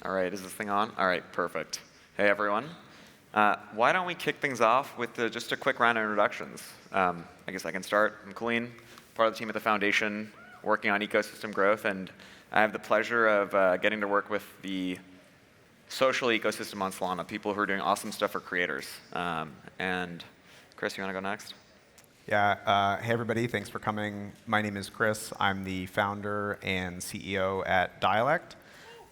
All right, is this thing on? All right, perfect. Hey, everyone. Why don't we kick things off with just a quick round of introductions? I guess I can start. I'm Colleen, part of the team at the Foundation, working on ecosystem growth, and I have the pleasure of getting to work with the social ecosystem on Solana, people who are doing awesome stuff for creators. And Chris, you want to go next? Yeah, hey everybody, thanks for coming. My name is Chris. I'm the founder and CEO at Dialect.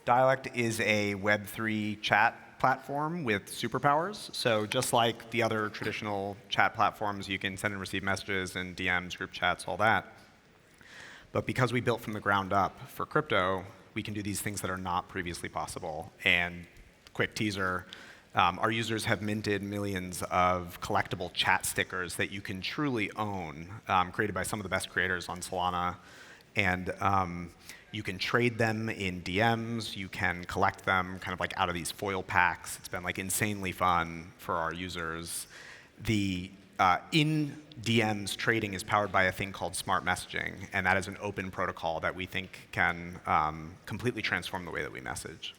Dialect is a Web3 chat platform with superpowers. So just like the other traditional chat platforms, you can send and receive messages and DMs, group chats, all that. But because we built from the ground up for crypto, we can do these things that are not previously possible. And quick teaser, our users have minted millions of collectible chat stickers that you can truly own, created by some of the best creators on Solana. And you can trade them in DMs. You can collect them kind of like out of these foil packs. It's been like insanely fun for our users. The in DMs trading is powered by a thing called smart messaging, and that is an open protocol that we think can completely transform the way that we message.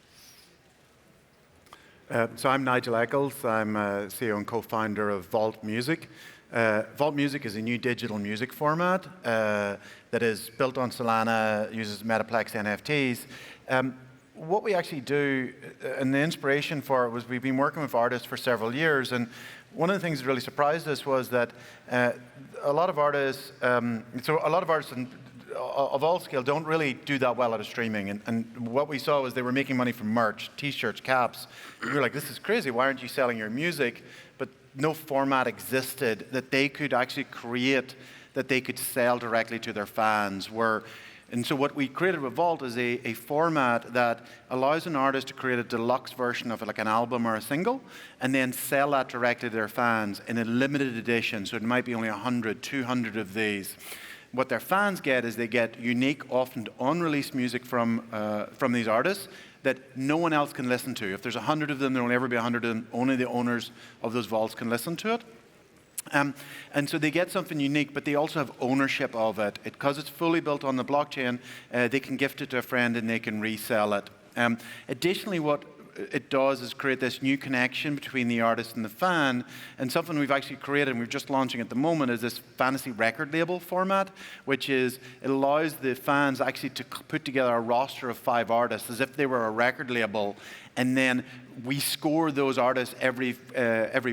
So I'm Nigel Eccles. I'm CEO and co-founder of Vault Music. Vault Music is a new digital music format that is built on Solana, uses Metaplex NFTs. What we actually do, and the inspiration for it was we've been working with artists for several years, and one of the things that really surprised us was that a lot of artists, of all scale don't really do that well out of streaming. And what we saw was they were making money from merch, T-shirts, caps. We were like, this is crazy. Why aren't you selling your music? But no format existed that they could actually create, that they could sell directly to their fans. And so what we created with Vault is a format that allows an artist to create a deluxe version of it, like an album or a single, and then sell that directly to their fans in a limited edition. So it might be only 100, 200 of these. What their fans get is they get unique, often unreleased music from these artists that no one else can listen to. If there's 100 of them, there will never be 100 of them. Only the owners of those vaults can listen to it. And so they get something unique, but they also have ownership of it. Because it's fully built on the blockchain, they can gift it to a friend and they can resell it. Additionally, what it does is create this new connection between the artist and the fan. And something we've actually created, and we're just launching at the moment, is this fantasy record label format, which is it allows the fans actually to put together a roster of 5 artists as if they were a record label. And then we score those artists every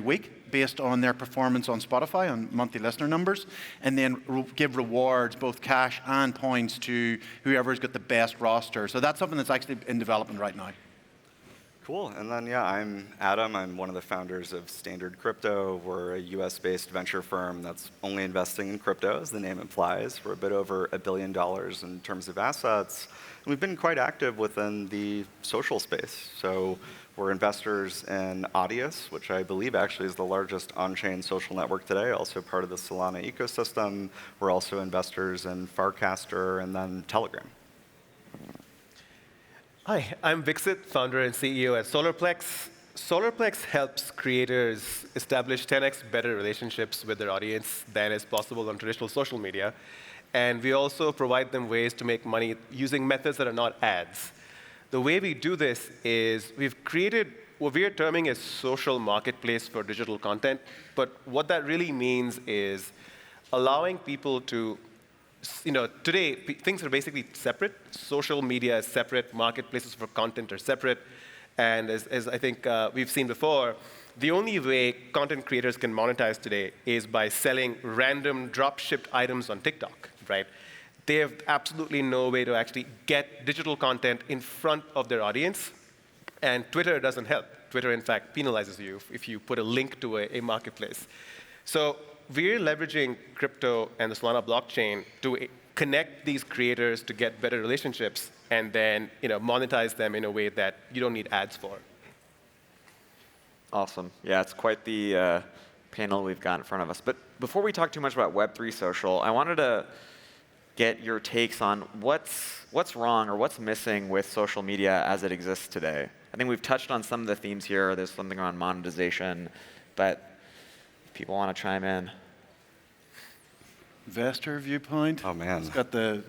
week based on their performance on Spotify, on monthly listener numbers, and then give rewards, both cash and points, to whoever's got the best roster. So that's something that's actually in development right now. Cool. And then, yeah, I'm Adam. I'm one of the founders of Standard Crypto. We're a US-based venture firm that's only investing in crypto, as the name implies. We're a bit over $1 billion in terms of assets. And we've been quite active within the social space. So we're investors in Audius, which I believe actually is the largest on-chain social network today, also part of the Solana ecosystem. We're also investors in Farcaster and then Telegram. Hi, I'm Vixit, founder and CEO at SolarPlex. SolarPlex helps creators establish 10x better relationships with their audience than is possible on traditional social media. And we also provide them ways to make money using methods that are not ads. The way we do this is we've created what we are terming a social marketplace for digital content. But what that really means is allowing people to, today things are basically separate. Social media is separate. Marketplaces for content are separate. And as I think we've seen before, the only way content creators can monetize today is by selling random drop-shipped items on TikTok, right? They have absolutely no way to actually get digital content in front of their audience. And Twitter doesn't help. Twitter, in fact, penalizes you if you put a link to a marketplace. So we're leveraging crypto and the Solana blockchain to connect these creators to get better relationships and then monetize them in a way that you don't need ads for. Awesome. Yeah, it's quite the panel we've got in front of us. But before we talk too much about Web3 social, I wanted to get your takes on what's wrong or what's missing with social media as it exists today. I think we've touched on some of the themes here. There's something around monetization, but if people want to chime in. investor viewpoint. Oh, man. It's got the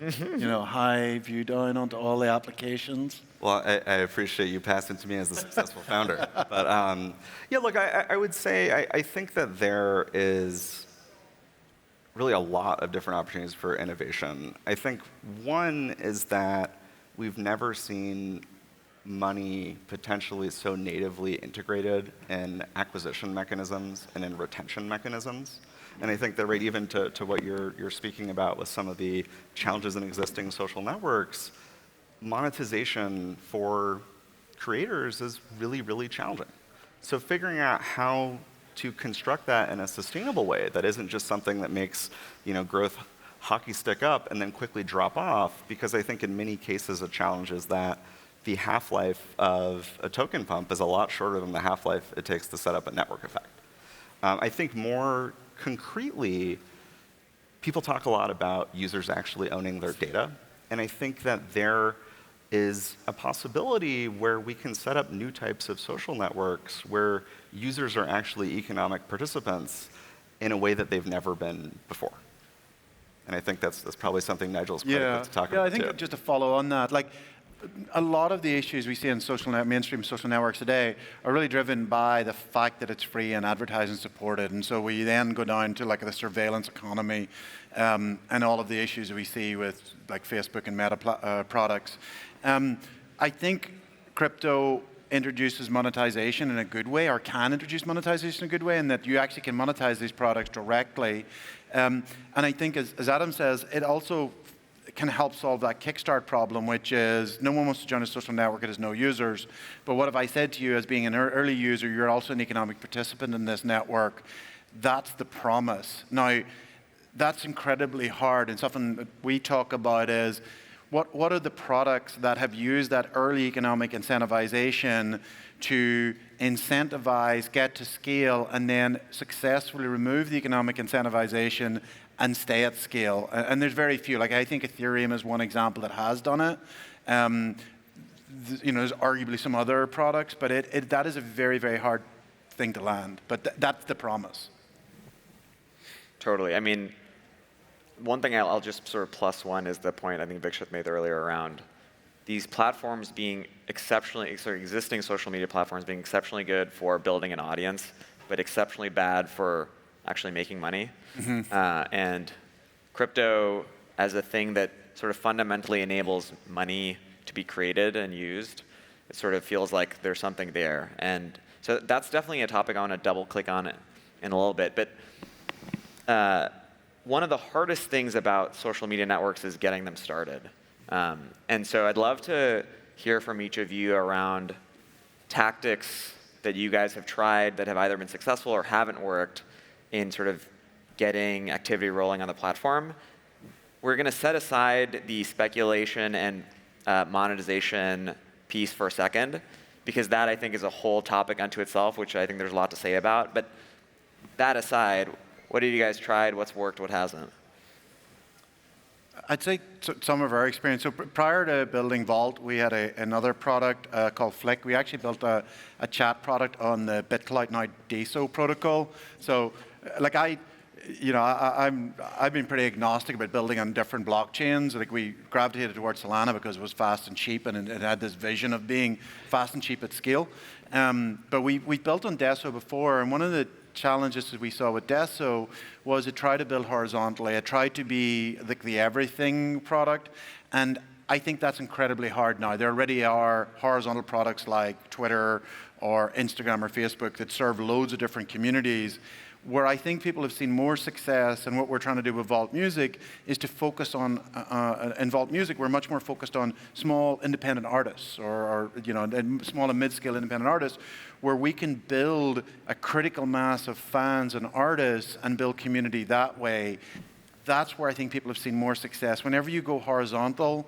high view down onto all the applications. Well, I appreciate you passing to me as the successful founder. But yeah, look, I would say I think that there is really a lot of different opportunities for innovation. I think one is that we've never seen money potentially so natively integrated in acquisition mechanisms and in retention mechanisms. And I think that right even to what you're speaking about with some of the challenges in existing social networks, monetization for creators is really, really challenging. So figuring out how to construct that in a sustainable way that isn't just something that makes growth hockey stick up and then quickly drop off, because I think in many cases a challenge is that the half-life of a token pump is a lot shorter than the half-life it takes to set up a network effect. I think more concretely, people talk a lot about users actually owning their data, and I think that there is a possibility where we can set up new types of social networks where users are actually economic participants in a way that they've never been before. And I think that's probably something Nigel's quite good to talk about, I think just to follow on that, like a lot of the issues we see in mainstream social networks today are really driven by the fact that it's free and advertising supported. And so we then go down to like the surveillance economy and all of the issues that we see with like Facebook and Meta products. I think crypto introduces monetization in a good way, or can introduce monetization in a good way, and that you actually can monetize these products directly. And I think, as Adam says, it also can help solve that kickstart problem, which is no one wants to join a social network that has no users. But what if I said to you, as being an early user, you're also an economic participant in this network? That's the promise. Now, that's incredibly hard, and something that we talk about is, what are the products that have used that early economic incentivization to incentivize, get to scale, and then successfully remove the economic incentivization and stay at scale? And there's very few. Like I think Ethereum is one example that has done it. There's arguably some other products, but that is a very, very hard thing to land. But that's the promise. Totally. I mean, one thing I'll just sort of plus one is the point I think Vikshit made earlier around these platforms being existing social media platforms being exceptionally good for building an audience, but exceptionally bad for actually making money. Mm-hmm. And crypto as a thing that sort of fundamentally enables money to be created and used, it sort of feels like there's something there. And so that's definitely a topic I want to double click on it in a little bit. But one of the hardest things about social media networks is getting them started. And so I'd love to hear from each of you around tactics that you guys have tried that have either been successful or haven't worked in sort of getting activity rolling on the platform. We're going to set aside the speculation and monetization piece for a second, because that I think is a whole topic unto itself, which I think there's a lot to say about. But that aside, what have you guys tried? What's worked? What hasn't? I'd say some of our experience. So prior to building Vault, we had another product called Flick. We actually built a chat product on the BitClout now DeSo protocol. So, like I've been pretty agnostic about building on different blockchains. Like we gravitated towards Solana because it was fast and cheap, and it had this vision of being fast and cheap at scale. But we built on DeSo before, and one of the challenges that we saw with DeSo was it tried to build horizontally. It tried to be the everything product, and I think that's incredibly hard now. There already are horizontal products like Twitter or Instagram or Facebook that serve loads of different communities. Where I think people have seen more success, and what we're trying to do with Vault Music is to focus on, in Vault Music, we're much more focused on small independent artists or small and mid-scale independent artists, where we can build a critical mass of fans and artists and build community that way. That's where I think people have seen more success. Whenever you go horizontal,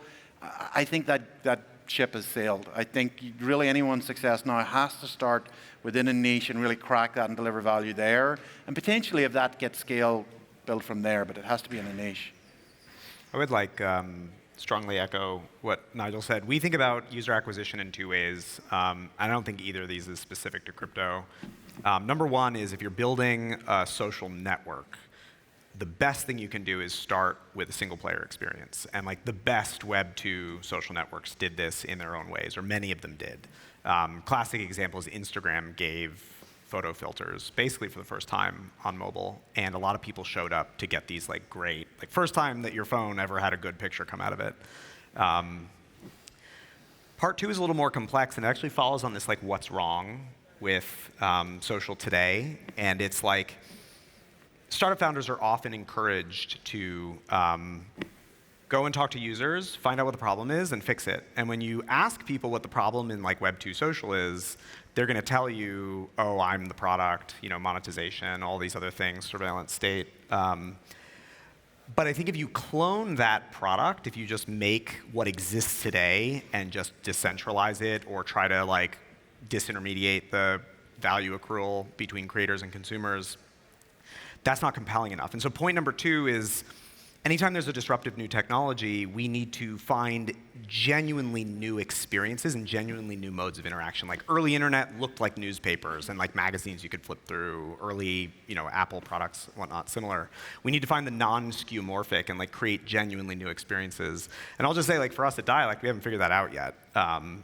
I think that ship has sailed. I think really anyone's success now has to start within a niche and really crack that and deliver value there. And potentially, if that gets scale, build from there, but it has to be in a niche. I would strongly echo what Nigel said. We think about user acquisition in two ways. I don't think either of these is specific to crypto. Number one is if you're building a social network, the best thing you can do is start with a single player experience. And like the best Web 2 social networks did this in their own ways, or many of them did. Classic examples, Instagram gave photo filters basically for the first time on mobile, and a lot of people showed up to get these like great, like first time that your phone ever had a good picture come out of it. Part 2 is a little more complex, and it actually follows on this like what's wrong with social today, and it's like startup founders are often encouraged to go and talk to users, find out what the problem is, and fix it. And when you ask people what the problem in like Web 2 social is, they're going to tell you, oh, I'm the product, monetization, all these other things, surveillance state. But I think if you clone that product, if you just make what exists today and just decentralize it or try to like disintermediate the value accrual between creators and consumers, that's not compelling enough. And so point number 2 is, anytime there's a disruptive new technology, we need to find genuinely new experiences and genuinely new modes of interaction. Like early internet looked like newspapers and like magazines you could flip through, early Apple products, whatnot, similar. We need to find the non-skeuomorphic and like create genuinely new experiences. And I'll just say, like for us at Dialect, we haven't figured that out yet.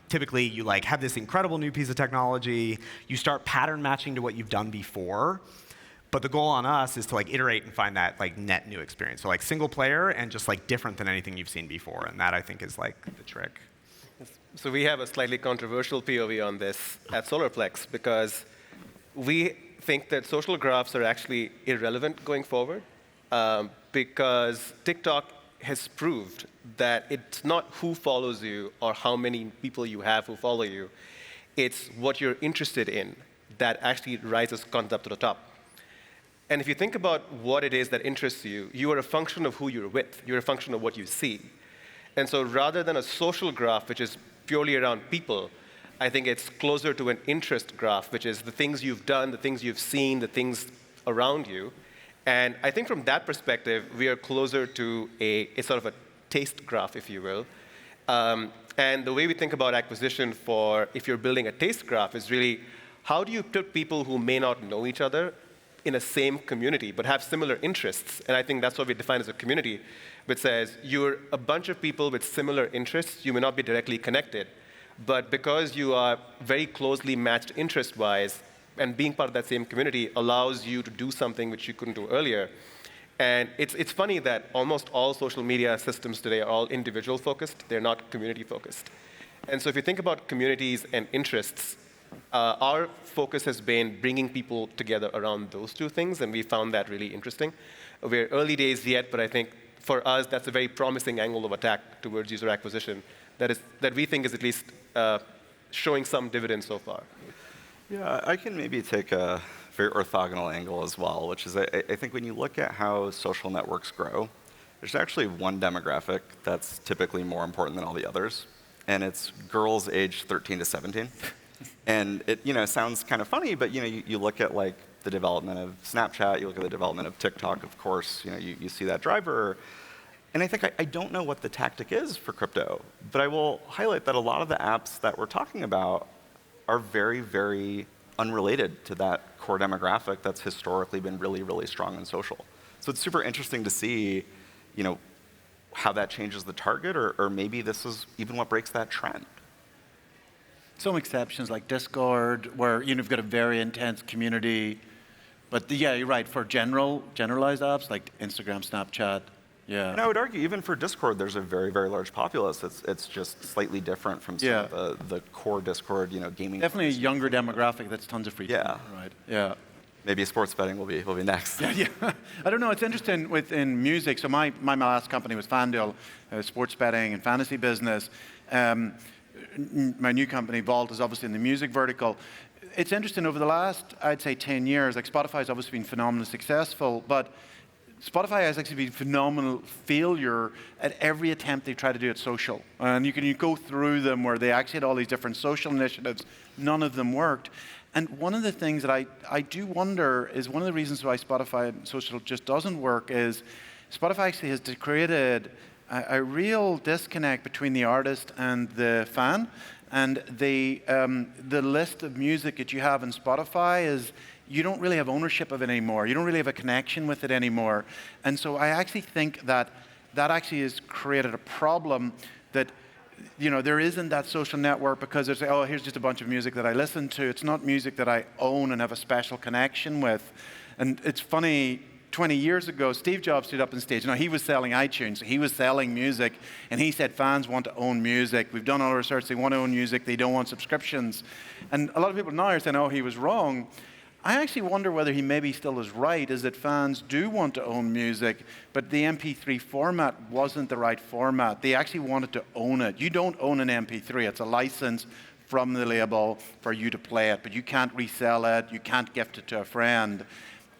Typically, you like have this incredible new piece of technology, you start pattern matching to what you've done before. But the goal on us is to like iterate and find that like net new experience. So like single player and just like different than anything you've seen before. And that I think is like the trick. So we have a slightly controversial POV on this at Solarplex because we think that social graphs are actually irrelevant going forward because TikTok has proved that it's not who follows you or how many people you have who follow you. It's what you're interested in that actually rises content up to the top. And if you think about what it is that interests you, you are a function of who you're with. You're a function of what you see. And so rather than a social graph, which is purely around people, I think it's closer to an interest graph, which is the things you've done, the things you've seen, the things around you. And I think from that perspective, we are closer to a sort of a taste graph, if you will. And the way we think about acquisition for if you're building a taste graph is really, how do you put people who may not know each other in a same community, but have similar interests? And I think that's what we define as a community, which says you're a bunch of people with similar interests. You may not be directly connected, but because you are very closely matched interest-wise, and being part of that same community allows you to do something which you couldn't do earlier. And it's funny that almost all social media systems today are all individual-focused. They're not community-focused. And so if you think about communities and interests, our focus has been bringing people together around those two things, and we found that really interesting. We're early days yet, but I think for us, that's a very promising angle of attack towards user acquisition that we think is at least showing some dividends so far. Yeah, I can maybe take a very orthogonal angle as well, which is I think when you look at how social networks grow, there's actually one demographic that's typically more important than all the others, and it's girls aged 13 to 17. And it sounds kind of funny, but you look at like the development of Snapchat, you look at the development of TikTok, of course, you see that driver. And I think I don't know what the tactic is for crypto, but I will highlight that a lot of the apps that we're talking about are very, very unrelated to that core demographic that's historically been really, really strong in social. So it's super interesting to see, how that changes the target, or maybe this is even what breaks that trend. Some exceptions like Discord, where you've got a very intense community. But yeah, you're right. For generalized apps like Instagram, Snapchat, yeah. And I would argue even for Discord, there's a very, very large populace. It's just slightly different from some of the core Discord, gaming. Definitely a younger demographic that's tons of free time. Right. Yeah. Maybe sports betting will be next. Yeah. I don't know. It's interesting within music. So my last company was FanDuel, sports betting and fantasy business. My new company, Vault, is obviously in the music vertical. It's interesting, over the last, I'd say, 10 years, like Spotify has obviously been phenomenally successful, but Spotify has actually been a phenomenal failure at every attempt they try to do at social. And you go through them where they actually had all these different social initiatives. None of them worked. And one of the things that I do wonder is one of the reasons why Spotify and social just doesn't work is Spotify actually has created a real disconnect between the artist and the fan. And the list of music that you have on Spotify you don't really have ownership of it anymore. You don't really have a connection with it anymore. And so I actually think that that actually has created a problem that there isn't that social network because it's, oh, here's just a bunch of music that I listen to. It's not music that I own and have a special connection with. And it's funny, 20 years ago, Steve Jobs stood up on stage. He was selling iTunes. He was selling music. And he said fans want to own music. We've done all our research. They want to own music. They don't want subscriptions. And a lot of people now are saying, oh, he was wrong. I actually wonder whether he maybe still is right, is that fans do want to own music, but the MP3 format wasn't the right format. They actually wanted to own it. You don't own an MP3. It's a license from the label for you to play it, but you can't resell it. You can't gift it to a friend.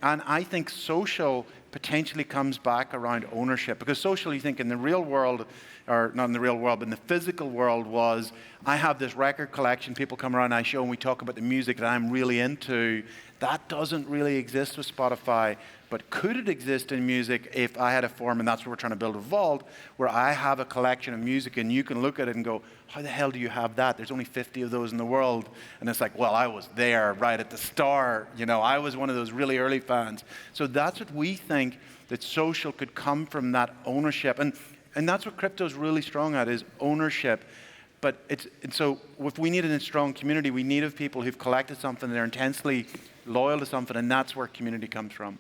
And I think social potentially comes back around ownership, because social, you think in the real world, or not in the real world, but in the physical world was, I have this record collection, people come around, I show and we talk about the music that I'm really into. That doesn't really exist with Spotify, but could it exist in music if I had a form, and that's what we're trying to build a vault, where I have a collection of music and you can look at it and go, how the hell do you have that? There's only 50 of those in the world. And it's like, well, I was there right at the start. I was one of those really early fans. So that's what we think, that social could come from that ownership. And that's what crypto's really strong at, is ownership. But so if we need a strong community, we need of people who've collected something, they're intensely loyal to something, and that's where community comes from.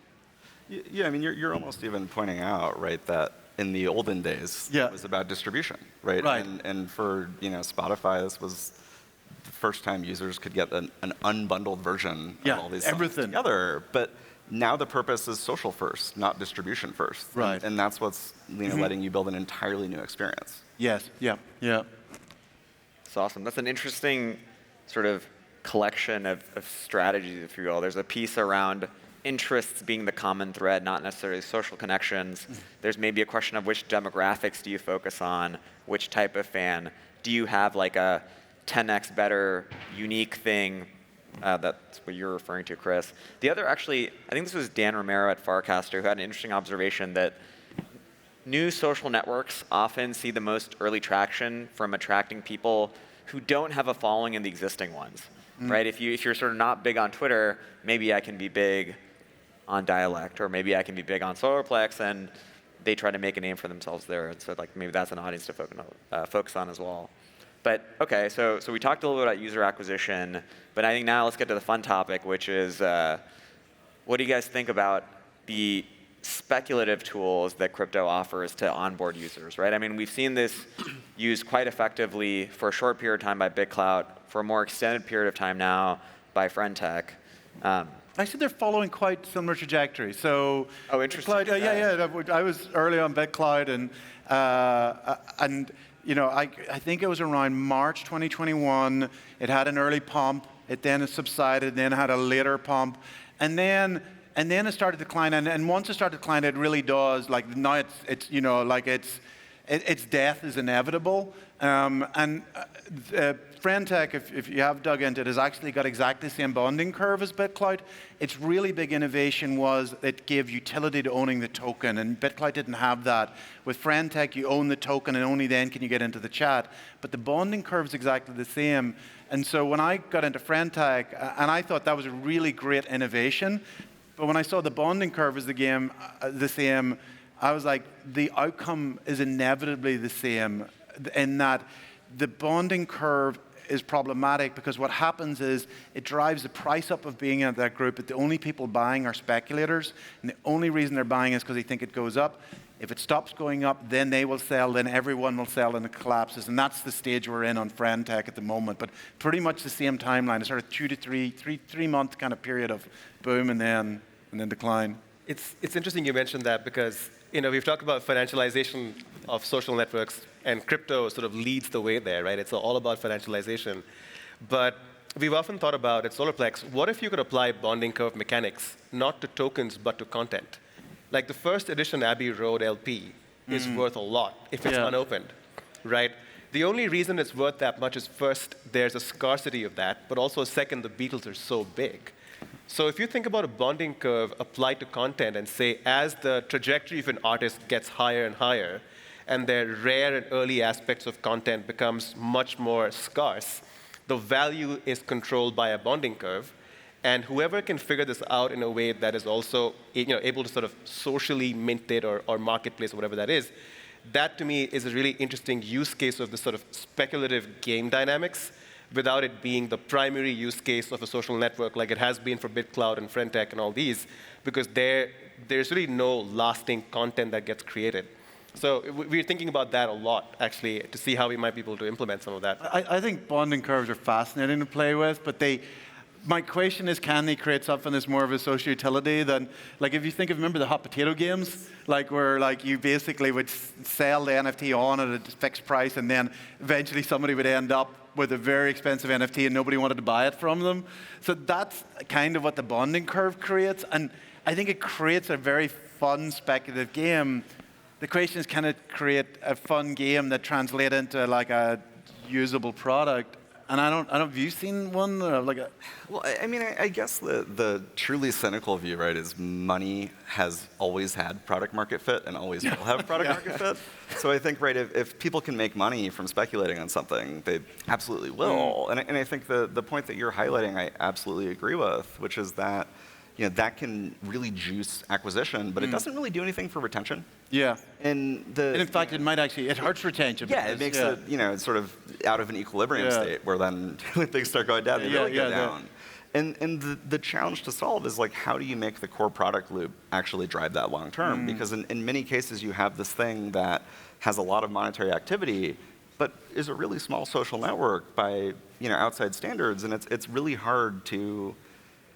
Yeah, I mean, you're almost even pointing out, right, that in the olden days, it was about distribution, right? Right. And for Spotify, this was the first time users could get an unbundled version of all these songs together. But now the purpose is social first, not distribution first. Right. And that's what's letting you build an entirely new experience. Yes. Yeah. That's awesome. That's an interesting sort of collection of strategies, if you will. There's a piece around interests being the common thread, not necessarily social connections. There's maybe a question of which demographics do you focus on, which type of fan. Do you have like a 10x better unique thing? That's what you're referring to, Chris. The other, actually, I think this was Dan Romero at Farcaster, who had an interesting observation that new social networks often see the most early traction from attracting people who don't have a following in the existing ones. Right? If you're sort of not big on Twitter, maybe I can be big on Dialect, or maybe I can be big on Solarplex, and they try to make a name for themselves there. And so maybe that's an audience to focus on as well. But okay, so we talked a little bit about user acquisition, but I think now let's get to the fun topic, which is what do you guys think about the speculative tools that crypto offers to onboard users, right? I mean, we've seen this used quite effectively for a short period of time by BitClout, for a more extended period of time now by Friendtech. Actually, they're following quite similar trajectories. So, oh, interesting. BitClout, I was early on BitClout, and I think it was around March 2021. It had an early pump. It then subsided. Then it had a later pump, and then it started declining. And once it started declining, it really does. Like now, its death is inevitable. Friendtech, if you have dug into it, has actually got exactly the same bonding curve as BitClout. Its really big innovation was it gave utility to owning the token, and BitClout didn't have that. With Friendtech, you own the token, and only then can you get into the chat. But the bonding curve is exactly the same. And so when I got into Friendtech, and I thought that was a really great innovation, but when I saw the bonding curve is the same, I was like, the outcome is inevitably the same, in that the bonding curve is problematic, because what happens is it drives the price up of being in that group, but the only people buying are speculators, and the only reason they're buying is because they think it goes up. If it stops going up, then they will sell, then everyone will sell, and it collapses. And that's the stage we're in on Friendtech at the moment. But pretty much the same timeline, a sort of 2 to 3 month kind of period of boom and then decline. It's interesting you mentioned that, because we've talked about financialization of social networks, and crypto sort of leads the way there, right? It's all about financialization. But we've often thought about at Solarplex, what if you could apply bonding curve mechanics, not to tokens, but to content? Like the first edition Abbey Road LP is worth a lot if it's unopened, right? The only reason it's worth that much is, first, there's a scarcity of that, but also second, the Beatles are so big. So if you think about a bonding curve applied to content and say, as the trajectory of an artist gets higher and higher, and their rare and early aspects of content becomes much more scarce, the value is controlled by a bonding curve. And whoever can figure this out in a way that is also able to sort of socially mint it or marketplace or whatever that is, that to me is a really interesting use case of this sort of speculative game dynamics without it being the primary use case of a social network like it has been for BitCloud and Friendtech and all these, because there's really no lasting content that gets created. So we're thinking about that a lot, actually, to see how we might be able to implement some of that. I think bonding curves are fascinating to play with, but my question is, can they create something that's more of a social utility than, like, if you remember the hot potato games, like where like you basically would sell the NFT on at a fixed price, and then eventually somebody would end up with a very expensive NFT and nobody wanted to buy it from them. So that's kind of what the bonding curve creates, and I think it creates a very fun speculative game. The question is, can it create a fun game that translates into like a usable product? And I don't. Have you seen one? Well, I mean, I guess the truly cynical view, right, is money has always had product market fit and always will have product market fit. So I think, right, if people can make money from speculating on something, they absolutely will. And I think the point that you're highlighting, I absolutely agree with, which is that that can really juice acquisition, but it doesn't really do anything for retention. Yeah. And in fact, it hurts retention. Yeah, it makes it, it's sort of out of an equilibrium state where then when things start going down, they really go down. And the challenge to solve is, like, how do you make the core product loop actually drive that long term? Because in many cases, you have this thing that has a lot of monetary activity, but is a really small social network by outside standards, and it's really hard to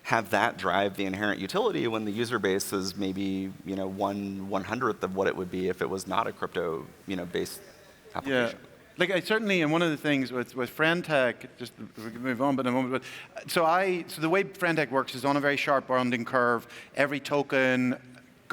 have that drive the inherent utility when the user base is maybe 1/100th of what it would be if it was not a crypto based application. Yeah. Like, I certainly, and one of the things with Friendtech, just we can move on, but in a moment. But so the way Friendtech works is on a very sharp bonding curve. Every token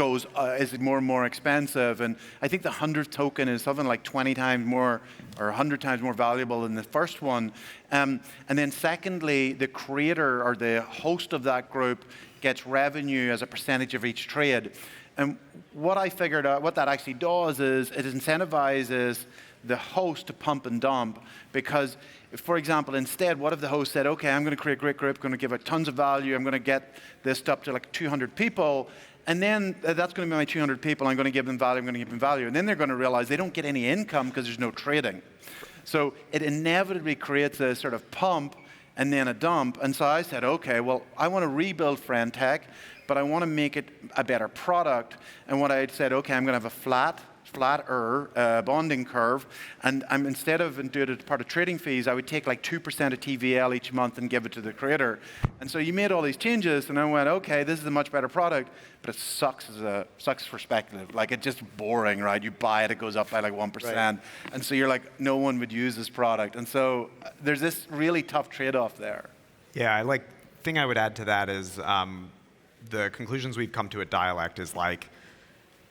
is more and more expensive, and I think the 100th token is something like 20 times more or 100 times more valuable than the first one. And then secondly, the creator or the host of that group gets revenue as a percentage of each trade. And what I figured out, what that actually does is it incentivizes the host to pump and dump, because, for example, instead, what if the host said, okay, I'm going to create a great group, going to give it tons of value, I'm going to get this up to like 200 people, and then that's going to be my 200 people, I'm going to give them value, I'm going to give them value. And then they're going to realize they don't get any income because there's no trading. So it inevitably creates a sort of pump and then a dump. And so I said, okay, well, I want to rebuild Friendtech, but I want to make it a better product. And what I had said, okay, I'm going to have a flatter bonding curve, and instead of doing it as part of trading fees, I would take like 2% of TVL each month and give it to the creator. And so you made all these changes, and I went, okay, this is a much better product, but it sucks for speculative. Like, it's just boring, right? You buy it, it goes up by like 1%, right. And so you're like, no one would use this product. And so there's this really tough trade-off there. Yeah, thing I would add to that is the conclusions we've come to at Dialect is like,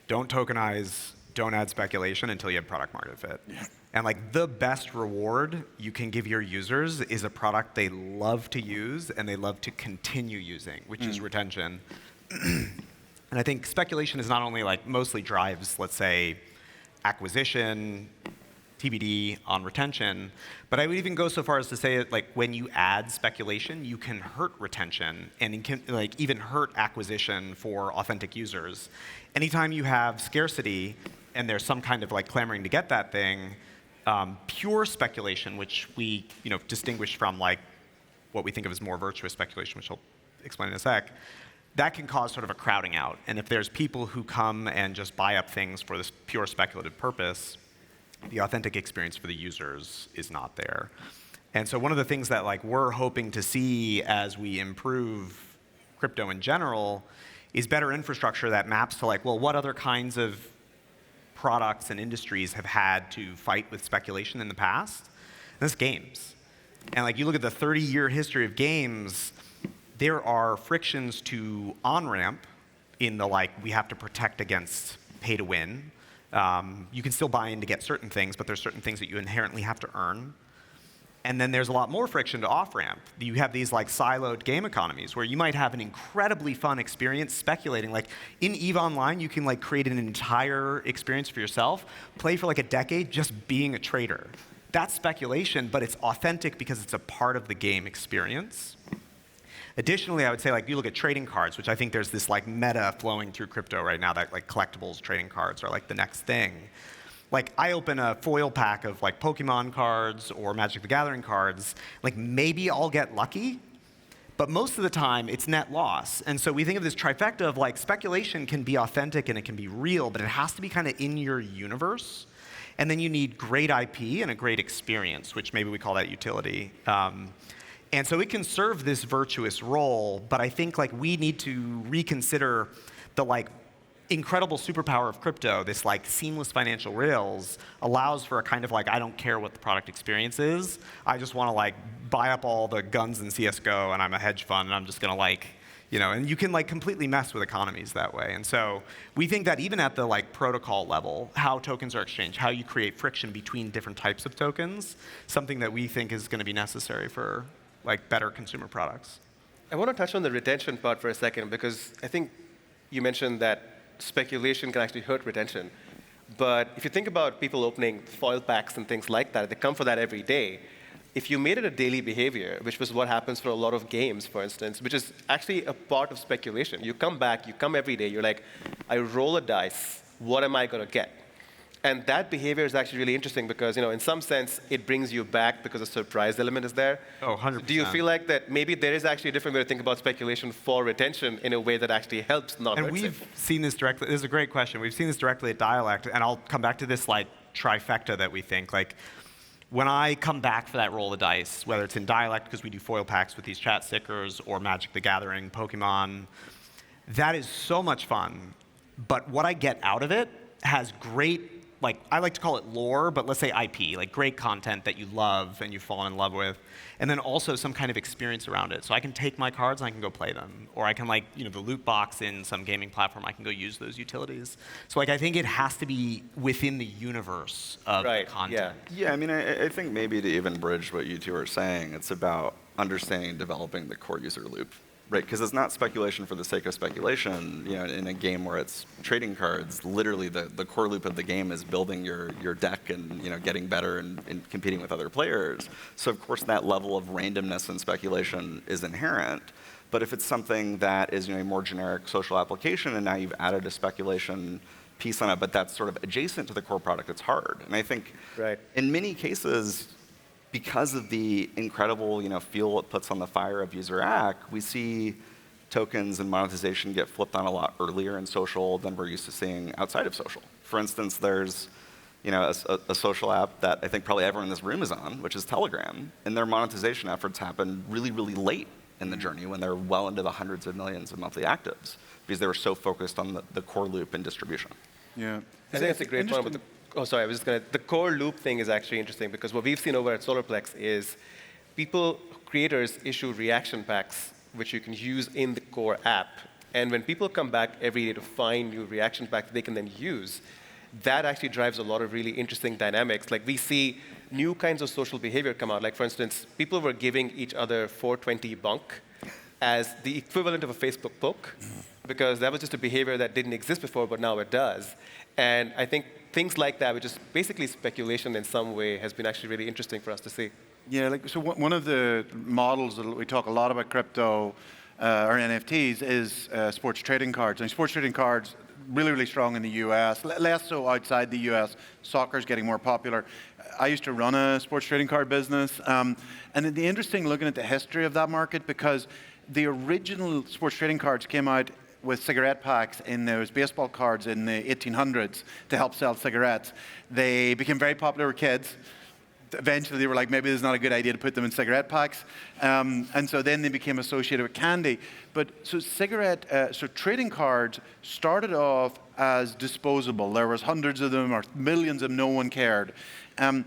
don't tokenize, don't add speculation until you have product market fit. Yeah. And like, the best reward you can give your users is a product they love to use and they love to continue using, which is retention. And I think speculation is not only like mostly drives, let's say, acquisition, TBD on retention, but I would even go so far as to say that, like, when you add speculation, you can hurt retention and it can, like, even hurt acquisition for authentic users. Anytime you have scarcity and there's some kind of like clamoring to get that thing, pure speculation, which we distinguish from like what we think of as more virtuous speculation, which I'll explain in a sec, that can cause sort of a crowding out. And if there's people who come and just buy up things for this pure speculative purpose, the authentic experience for the users is not there. And so one of the things that like we're hoping to see as we improve crypto in general is better infrastructure that maps to like, well, what other kinds of products and industries have had to fight with speculation in the past? And that's games. And like, you look at the 30-year history of games, there are frictions to on-ramp in the like, we have to protect against pay to win. You can still buy in to get certain things, but there's certain things that you inherently have to earn. And then there's a lot more friction to off-ramp. You have these like siloed game economies where you might have an incredibly fun experience speculating. Like in EVE Online, you can like create an entire experience for yourself, play for like a decade just being a trader. That's speculation, but it's authentic because it's a part of the game experience. Additionally, I would say like you look at trading cards, which I think there's this like meta flowing through crypto right now that like collectibles trading cards are like the next thing. Like I open a foil pack of like Pokemon cards or Magic the Gathering cards, like maybe I'll get lucky, but most of the time it's net loss. And so we think of this trifecta of like speculation can be authentic and it can be real, but it has to be kind of in your universe. And then you need great IP and a great experience, which maybe we call that utility. And so it can serve this virtuous role, but I think like we need to reconsider the like incredible superpower of crypto. This like seamless financial rails allows for a kind of like I don't care what the product experience is. I just want to like buy up all the guns in CS:GO, and I'm a hedge fund, and I'm just going to like, you know, and you can like completely mess with economies that way. And so we think that even at the like protocol level, how tokens are exchanged, how you create friction between different types of tokens, something that we think is going to be necessary for like better consumer products. I want to touch on the retention part for a second, because I think you mentioned that speculation can actually hurt retention. But if you think about people opening foil packs and things like that, they come for that every day. If you made it a daily behavior, which was what happens for a lot of games, for instance, which is actually a part of speculation. You come back, you come every day, you're like, I roll a dice, what am I going to get? And that behavior is actually really interesting because, you know, in some sense, it brings you back because the surprise element is there. Oh, 100%. Do you feel like that maybe there is actually a different way to think about speculation for retention in a way that actually helps, not hurts it? And we've seen this directly. This is a great question. We've seen this directly at Dialect, and I'll come back to this like trifecta that we think. Like when I come back for that roll of dice, whether it's in Dialect because we do foil packs with these chat stickers, or Magic the Gathering, Pokemon, that is so much fun. But what I get out of it has great, like I like to call it lore, but let's say IP, like great content that you love and you've fallen in love with, and then also some kind of experience around it. So I can take my cards and I can go play them, or I can like, you know, the loot box in some gaming platform, I can go use those utilities. So like I think it has to be within the universe of the content. Yeah, I mean, I think maybe to even bridge what you two are saying, it's about understanding and developing the core user loop. Right, because it's not speculation for the sake of speculation. You know, in a game where it's trading cards, literally the core loop of the game is building your deck and, you know, getting better and competing with other players. So of course that level of randomness and speculation is inherent. But if it's something that is, you know, a more generic social application, and now you've added a speculation piece on it, but that's sort of adjacent to the core product, it's hard. And I think in many cases, because of the incredible, you know, fuel it puts on the fire of user acq, we see tokens and monetization get flipped on a lot earlier in social than we're used to seeing outside of social. For instance, there's, you know, a social app that I think probably everyone in this room is on, which is Telegram, and their monetization efforts happen really, really late in the journey when they're well into the hundreds of millions of monthly actives, because they were so focused on the core loop and distribution. Yeah, I think that's a great point. Oh, sorry, I was just going to, the core loop thing is actually interesting because what we've seen over at SolarPlex is creators issue reaction packs, which you can use in the core app. And when people come back every day to find new reaction packs they can then use, that actually drives a lot of really interesting dynamics. Like we see new kinds of social behavior come out. Like for instance, people were giving each other 420 bunk as the equivalent of a Facebook poke, because that was just a behavior that didn't exist before, but now it does. And I think things like that, which is basically speculation in some way, has been actually really interesting for us to see. Yeah, like, so one of the models that we talk a lot about crypto or NFTs is sports trading cards. And sports trading cards, really, really strong in the US, less so outside the US. Soccer's getting more popular. I used to run a sports trading card business. And it'd be interesting looking at the history of that market, because the original sports trading cards came out with cigarette packs in those baseball cards in the 1800s to help sell cigarettes. They became very popular with kids. Eventually, they were like, maybe it's not a good idea to put them in cigarette packs. And so then they became associated with candy. But so trading cards started off as disposable. There was hundreds of them or millions of them, no one cared. And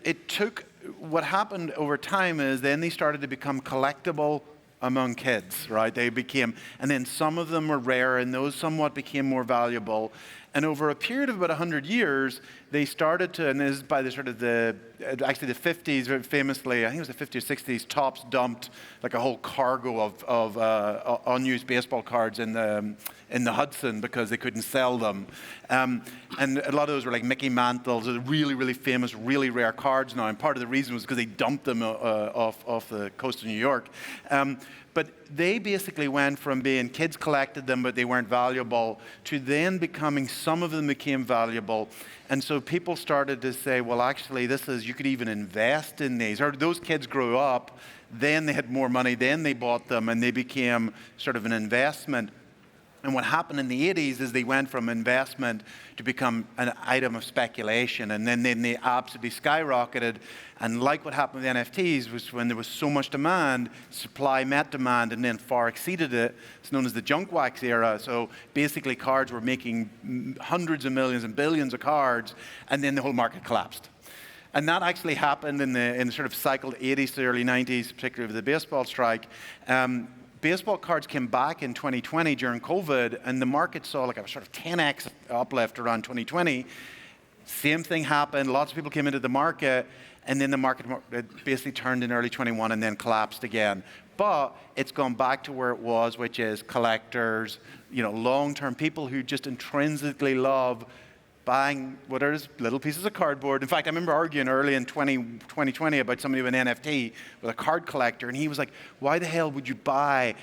it took, what happened over time is then they started to become collectible among kids, right? They became, and then some of them were rare, and those somewhat became more valuable. And over a period of about 100 years, they started to, and this is by the sort of actually the 50s, very famously, I think it was the 50s or 60s, Topps dumped like a whole cargo of unused baseball cards in the Hudson because they couldn't sell them. And a lot of those were like Mickey Mantles, really, really famous, really rare cards now. And part of the reason was because they dumped them off the coast of New York. But they basically went from being kids collected them, but they weren't valuable, to then becoming, some of them became valuable. And so people started to say, well, actually, you could even invest in these. Or those kids grew up, then they had more money, then they bought them, and they became sort of an investment. And what happened in the 80s is they went from investment to become an item of speculation, and then they absolutely skyrocketed. And like what happened with NFTs was when there was so much demand, supply met demand and then far exceeded it. It's known as the junk wax era. So basically cards were making hundreds of millions and billions of cards, and then the whole market collapsed. And that actually happened in the sort of cycle 80s to early 90s, particularly with the baseball strike. Baseball cards came back in 2020 during COVID, and the market saw like a sort of 10x uplift around 2020. Same thing happened. Lots of people came into the market, and then the market basically turned in early 21 and then collapsed again. But it's gone back to where it was, which is collectors, long-term people who just intrinsically love buying what are little pieces of cardboard. In fact, I remember arguing early in 2020 about somebody with an NFT, with a card collector, and he was like, why the hell would you buy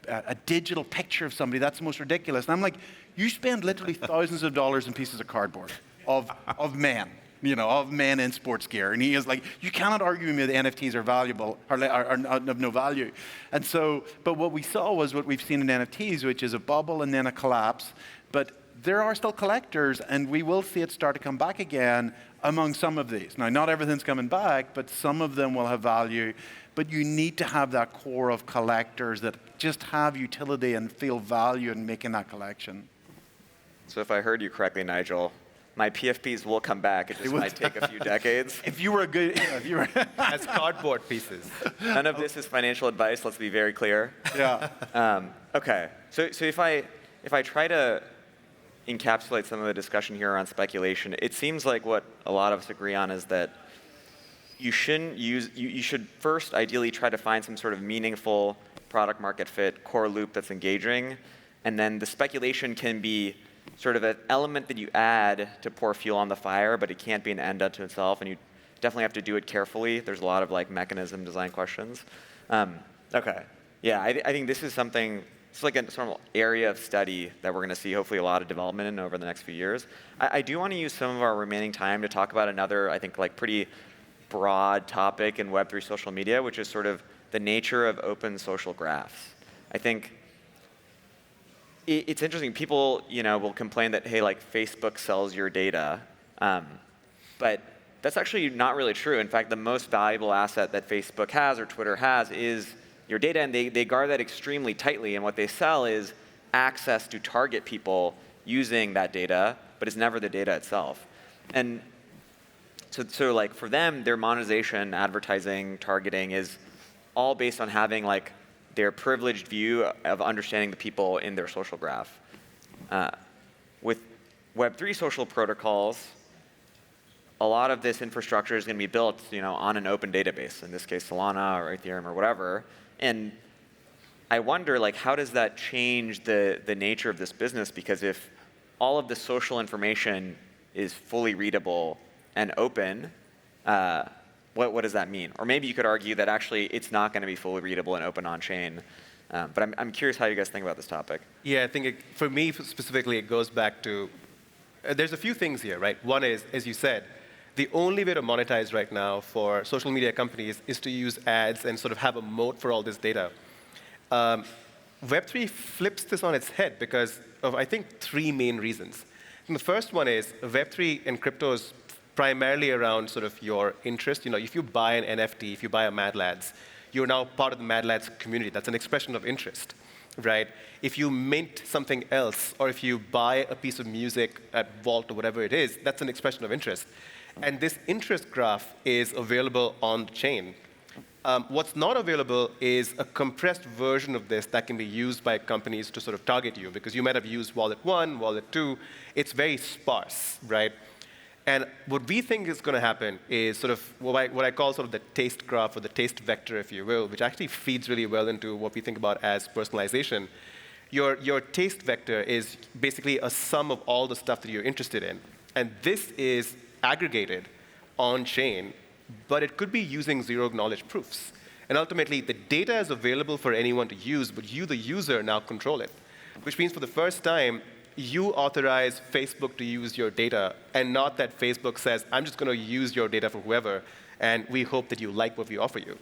a digital picture of somebody? That's the most ridiculous. And I'm like, you spend literally thousands of dollars in pieces of cardboard of men, of men in sports gear. And he is like, you cannot argue with me that NFTs are valuable, are of no value. And so, but what we saw was what we've seen in NFTs, which is a bubble and then a collapse. But there are still collectors, and we will see it start to come back again among some of these. Now, not everything's coming back, but some of them will have value. But you need to have that core of collectors that just have utility and feel value in making that collection. So if I heard you correctly, Nigel, my PFPs will come back. It just might take a few decades. If you were As cardboard pieces. None of this is financial advice. Let's be very clear. Yeah. Okay. So if I try to encapsulate some of the discussion here around speculation, it seems like what a lot of us agree on is that you should first ideally try to find some sort of meaningful product market fit core loop that's engaging, and then the speculation can be sort of an element that you add to pour fuel on the fire, but it can't be an end unto itself, and you definitely have to do it carefully. There's a lot of mechanism design questions. Okay. Yeah, I think this is something. It's like a sort of area of study that we're going to see hopefully a lot of development in over the next few years. I do want to use some of our remaining time to talk about another, I think, pretty broad topic in Web3 social media, which is sort of the nature of open social graphs. I think it's interesting. People, will complain that, hey, Facebook sells your data, but that's actually not really true. In fact, the most valuable asset that Facebook has or Twitter has is your data, and they guard that extremely tightly, and what they sell is access to target people using that data, but it's never the data itself. And so for them, their monetization, advertising, targeting is all based on having their privileged view of understanding the people in their social graph. With Web3 social protocols, a lot of this infrastructure is going to be built, on an open database, in this case Solana or Ethereum or whatever. And I wonder, how does that change the nature of this business? Because if all of the social information is fully readable and open, what does that mean? Or maybe you could argue that actually it's not going to be fully readable and open on-chain. But I'm curious how you guys think about this topic. Yeah, I think for me specifically, it goes back to, there's a few things here, right? One is, as you said, the only way to monetize right now for social media companies is to use ads and sort of have a moat for all this data. Web3 flips this on its head because of, I think, three main reasons. And the first one is Web3 and crypto is primarily around sort of your interest. If you buy an NFT, if you buy a Mad Lads, you're now part of the Mad Lads community. That's an expression of interest, right? If you mint something else, or if you buy a piece of music at Vault or whatever it is, that's an expression of interest. And this interest graph is available on the chain. What's not available is a compressed version of this that can be used by companies to sort of target you, because you might have used Wallet 1, Wallet 2. It's very sparse, right? And what we think is going to happen is sort of what I call sort of the taste graph, or the taste vector, if you will, which actually feeds really well into what we think about as personalization. Your taste vector is basically a sum of all the stuff that you're interested in. And this is aggregated on-chain, but it could be using zero-knowledge proofs. And ultimately, the data is available for anyone to use, but you, the user, now control it. Which means for the first time, you authorize Facebook to use your data, and not that Facebook says, I'm just going to use your data for whoever, and we hope that you like what we offer you.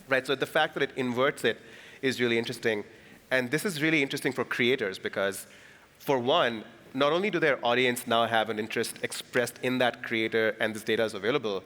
Right? So the fact that it inverts it is really interesting. And this is really interesting for creators because, for one, not only do their audience now have an interest expressed in that creator and this data is available,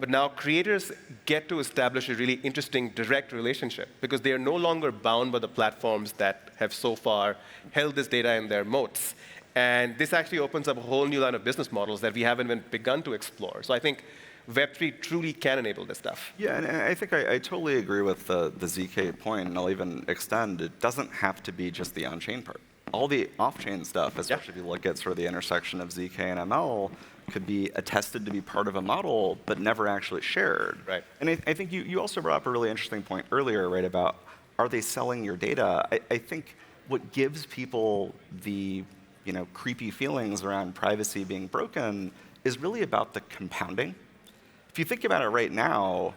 but now creators get to establish a really interesting direct relationship because they are no longer bound by the platforms that have so far held this data in their moats. And this actually opens up a whole new line of business models that we haven't even begun to explore. So I think Web3 truly can enable this stuff. Yeah, and I think I totally agree with the ZK point, and I'll even extend, it doesn't have to be just the on-chain part. All the off-chain stuff, especially if you look at sort of the intersection of ZK and ML, could be attested to be part of a model, but never actually shared. Right. And I think you also brought up a really interesting point earlier, right, about are they selling your data? I think what gives people the creepy feelings around privacy being broken is really about the compounding. If you think about it right now,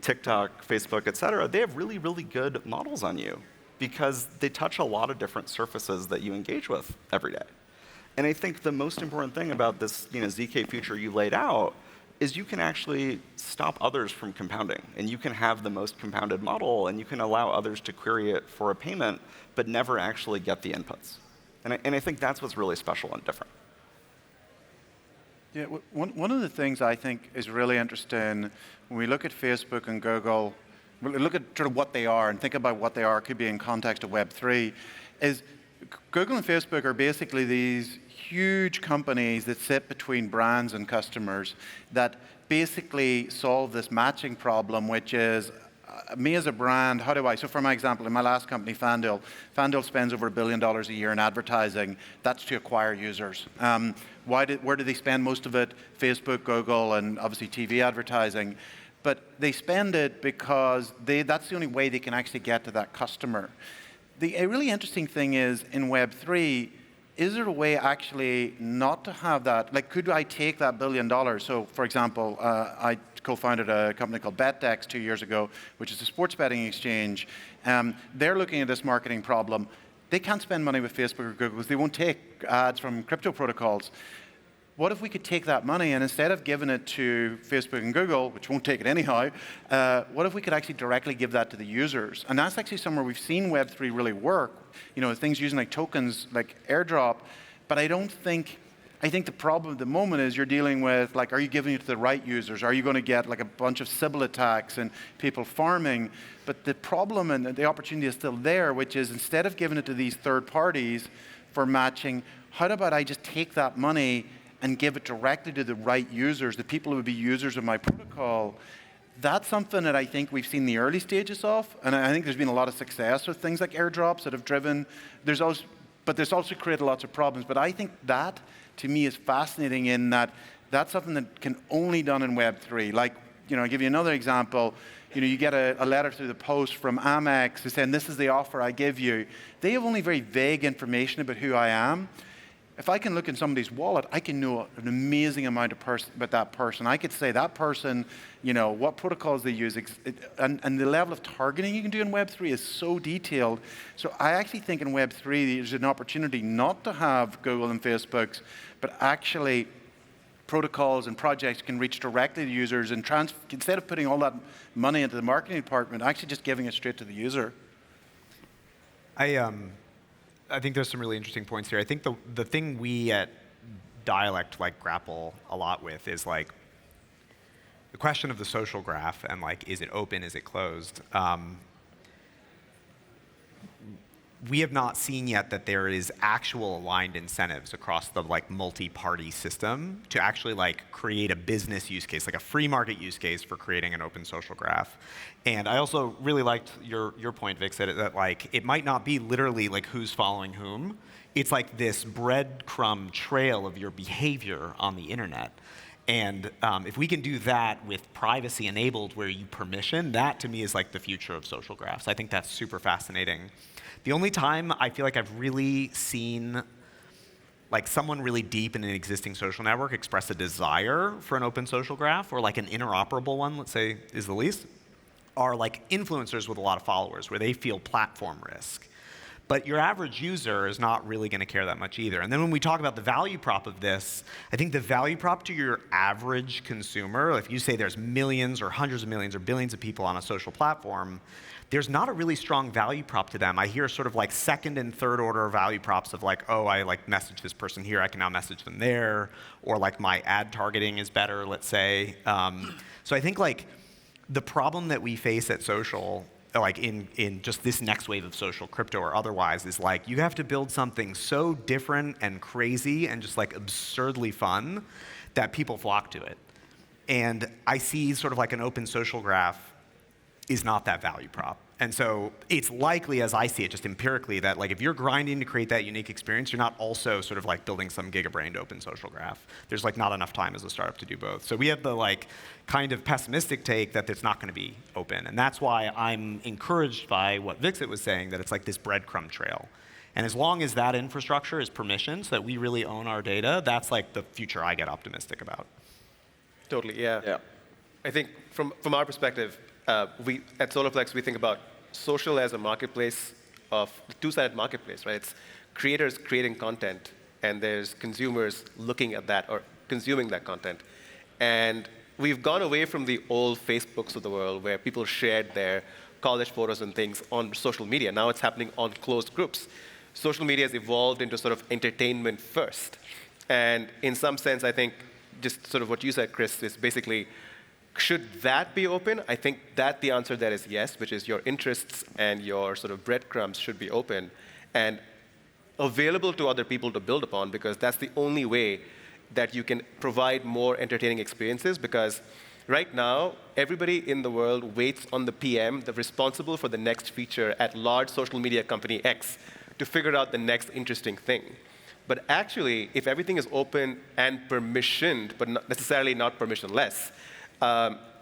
TikTok, Facebook, et cetera, they have really, really good models on you because they touch a lot of different surfaces that you engage with every day. And I think the most important thing about this ZK future you laid out is you can actually stop others from compounding. And you can have the most compounded model, and you can allow others to query it for a payment, but never actually get the inputs. And I think that's what's really special and different. Yeah, one of the things I think is really interesting when we look at Facebook and Google, we look at sort of what they are and think about what they are, it could be in context of Web3, is Google and Facebook are basically these huge companies that sit between brands and customers that basically solve this matching problem, which is me as a brand, how do I, so for my example, in my last company, FanDuel spends over $1 billion a year in advertising. That's to acquire users. Where do they spend most of it? Facebook, Google, and obviously TV advertising. But they spend it because that's the only way they can actually get to that customer. A really interesting thing is, in Web3, is there a way actually not to have that? Like, could I take that $1 billion? So, for example, I co-founded a company called BetDex 2 years ago, which is a sports betting exchange. They're looking at this marketing problem. They can't spend money with Facebook or Google because they won't take ads from crypto protocols. What if we could take that money and instead of giving it to Facebook and Google, which won't take it anyhow, what if we could actually directly give that to the users? And that's actually somewhere we've seen Web3 really work. Things using like tokens, like airdrop. But I think the problem at the moment is you're dealing with, like, are you giving it to the right users? Are you going to get like a bunch of Sybil attacks and people farming? But the problem and the opportunity is still there, which is instead of giving it to these third parties for matching, how about I just take that money and give it directly to the right users, the people who would be users of my protocol? That's something that I think we've seen the early stages of, and I think there's been a lot of success with things like airdrops that have driven, but there's also created lots of problems. But I think that, to me, is fascinating in that that's something that can only be done in Web3. Like, I'll give you another example. You get a letter through the post from Amex saying, this is the offer I give you. They have only very vague information about who I am. If I can look in somebody's wallet, I can know an amazing amount about that person. I could say that person, what protocols they use, and the level of targeting you can do in Web3 is so detailed. So I actually think in Web3 there's an opportunity not to have Google and Facebook's, but actually protocols and projects can reach directly to users and instead of putting all that money into the marketing department, actually just giving it straight to the user. I think there's some really interesting points here. I think the thing we at Dialect grapple a lot with is the question of the social graph and is it open, is it closed? We have not seen yet that there is actual aligned incentives across the multi-party system to actually create a business use case, like a free market use case for creating an open social graph. And I also really liked your point, Vic, that it might not be literally who's following whom. It's this breadcrumb trail of your behavior on the internet. And if we can do that with privacy enabled where you permission, that to me is the future of social graphs. I think that's super fascinating. The only time I feel I've really seen someone really deep in an existing social network express a desire for an open social graph or an interoperable one, let's say, is the least, are like influencers with a lot of followers, where they feel platform risk. But your average user is not really going to care that much either. And then when we talk about the value prop of this, I think the value prop to your average consumer, if you say there's millions or hundreds of millions or billions of people on a social platform, there's not a really strong value prop to them. I hear sort of like second and third order value props of like, oh, I like message this person here, I can now message them there, or like my ad targeting is better, let's say. So I think like the problem that we face at social, like in just this next wave of social, crypto or otherwise, is like you have to build something so different and crazy and just like absurdly fun that people flock to it. And I see sort of like an open social graph is not that value prop. And so it's likely, as I see it, just empirically, that like if you're grinding to create that unique experience, you're not also sort of like building some giga-brained open social graph. There's like not enough time as a startup to do both. So we have the like kind of pessimistic take that it's not going to be open. And that's why I'm encouraged by what Vixit was saying, that it's like this breadcrumb trail. And as long as that infrastructure is permissioned, so that we really own our data, that's like the future I get optimistic about. Totally, yeah. Yeah. I think from our perspective, we at SolarPlex, we think about social as a marketplace, of the two-sided marketplace, right? It's creators creating content, and there's consumers looking at that or consuming that content. And we've gone away from the old Facebooks of the world where people shared their college photos and things on social media. Now it's happening on closed groups. Social media has evolved into sort of entertainment first. And in some sense, I think just sort of what you said, Chris, is basically, should that be open? I think that the answer there is yes, which is your interests and your sort of breadcrumbs should be open and available to other people to build upon, because that's the only way that you can provide more entertaining experiences. Because right now, everybody in the world waits on the PM, the responsible for the next feature at large social media company X, to figure out the next interesting thing. But actually, if everything is open and permissioned, but not necessarily not permissionless,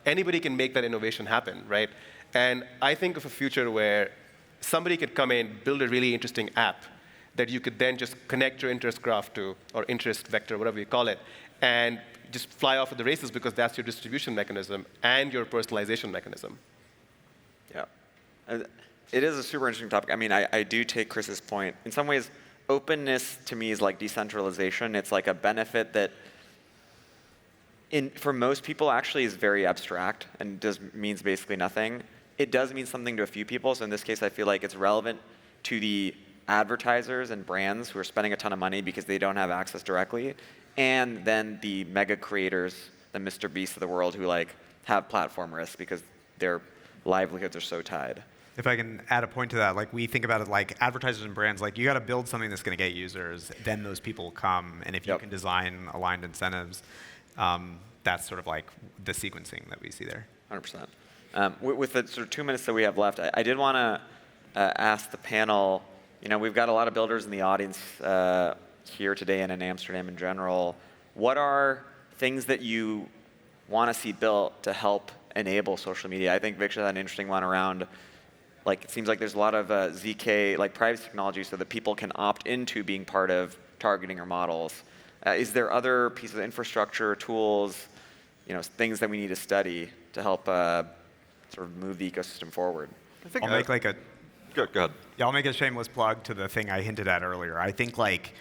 anybody can make that innovation happen, right? And I think of a future where somebody could come in, build a really interesting app that you could then just connect your interest graph to, or interest vector, whatever you call it, and just fly off at the races, because that's your distribution mechanism and your personalization mechanism. Yeah. It is a super interesting topic. I mean, I do take Chris's point. In some ways, openness to me is like decentralization. It's like a benefit that for most people actually is very abstract and means basically nothing. It does mean something to a few people. So in this case, I feel like it's relevant to the advertisers and brands who are spending a ton of money because they don't have access directly, and then the mega creators, the Mr. Beast of the world, who like have platform risk because their livelihoods are so tied. If I can add a point to that, like we think about it like advertisers and brands, like you got to build something that's going to get users, then those people will come, and if you can design aligned incentives, that's sort of like the sequencing that we see there. 100%. With the sort of 2 minutes that we have left, I did want to ask the panel, you know, we've got a lot of builders in the audience here today and in Amsterdam in general. What are things that you want to see built to help enable social media? I think Victor had an interesting one around, like, it seems like there's a lot of ZK, like privacy technology, so that people can opt into being part of targeting or models. Is there other pieces of infrastructure, tools, you know, things that we need to study to help sort of move the ecosystem forward? I think I'll make like a Go ahead. Yeah, I'll make a shameless plug to the thing I hinted at earlier. I think like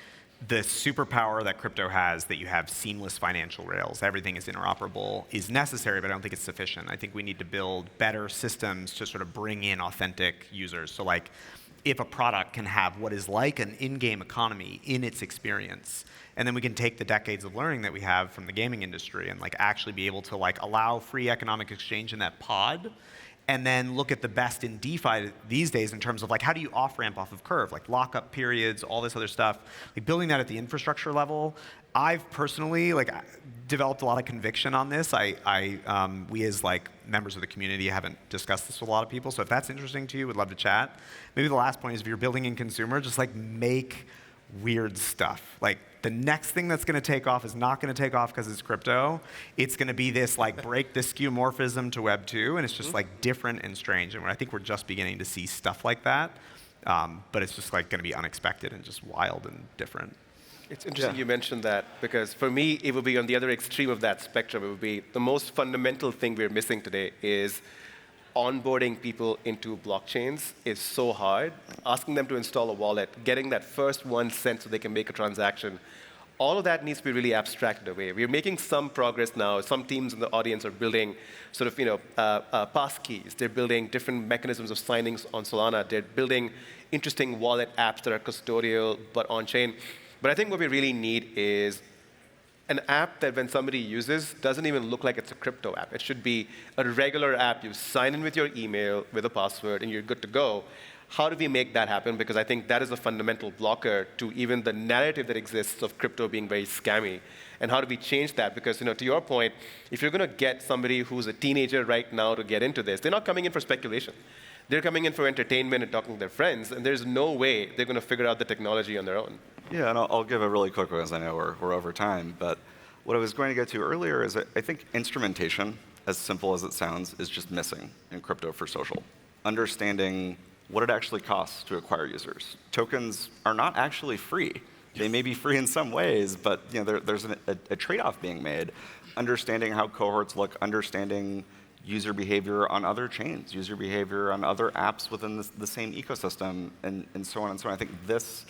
the superpower that crypto has, that you have seamless financial rails, everything is interoperable, is necessary, but I don't think it's sufficient. I think we need to build better systems to sort of bring in authentic users. So like if a product can have what is like an in-game economy in its experience, and then we can take the decades of learning that we have from the gaming industry and like actually be able to like allow free economic exchange in that pod, and then look at the best in DeFi these days in terms of like how do you off-ramp off of Curve, like lockup periods, all this other stuff. Like building that at the infrastructure level, I've personally like developed a lot of conviction on this. We as like members of the community haven't discussed this with a lot of people, so if that's interesting to you, would love to chat. Maybe the last point is if you're building in consumer, just like make weird stuff. Like the next thing that's going to take off is not going to take off because it's crypto. It's going to be this like break the skeuomorphism to Web 2, and it's just like different and strange. And I think we're just beginning to see stuff like that, but it's just like going to be unexpected and just wild and different. It's interesting you mentioned that, because for me, it would be on the other extreme of that spectrum. It would be the most fundamental thing we're missing today is onboarding people into blockchains is so hard. Asking them to install a wallet, getting that first 1 cent so they can make a transaction, all of that needs to be really abstracted away. We're making some progress now. Some teams in the audience are building sort of, pass keys. They're building different mechanisms of signings on Solana. They're building interesting wallet apps that are custodial but on-chain. But I think what we really need is an app that when somebody uses doesn't even look like it's a crypto app. It should be a regular app. You sign in with your email, with a password, and you're good to go. How do we make that happen? Because I think that is a fundamental blocker to even the narrative that exists of crypto being very scammy. And how do we change that? Because to your point, if you're going to get somebody who's a teenager right now to get into this, they're not coming in for speculation. They're coming in for entertainment and talking to their friends, and there's no way they're going to figure out the technology on their own. Yeah, and I'll give a really quick one, because I know we're over time. But what I was going to get to earlier is I think instrumentation, as simple as it sounds, is just missing in crypto for social. Understanding what it actually costs to acquire users. Tokens are not actually free. They may be free in some ways, but there's a trade-off being made. Understanding how cohorts look, understanding user behavior on other chains, user behavior on other apps within the same ecosystem, and so on and so on. I think this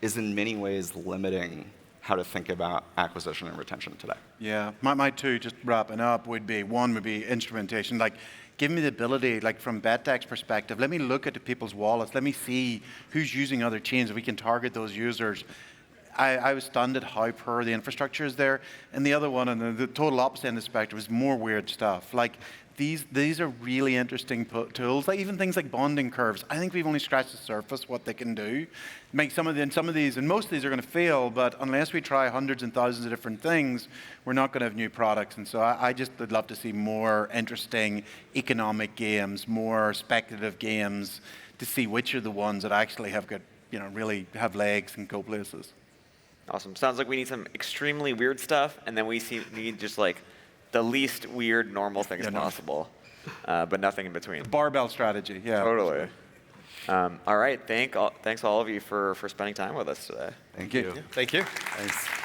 is in many ways limiting how to think about acquisition and retention today. Yeah, my two, just wrapping up, one would be instrumentation. Like, give me the ability, like from BetDeck's perspective, let me look at the people's wallets. Let me see who's using other chains. We can target those users. I was stunned at how poor the infrastructure is there. And the other one, and the total opposite end of the spectrum, is more weird stuff. Like, these are really interesting tools. Like even things like bonding curves. I think we've only scratched the surface what they can do. Make some of these, and most of these are going to fail. But unless we try hundreds and thousands of different things, we're not going to have new products. And so I just would love to see more interesting economic games, more speculative games, to see which are the ones that actually have got really have legs and go places. Awesome. Sounds like we need some extremely weird stuff, and then we need just like the least weird, normal things possible, but nothing in between. Barbell strategy, yeah. Totally. All right, thanks all of you for spending time with us today. Thank you. Thank you. Thanks.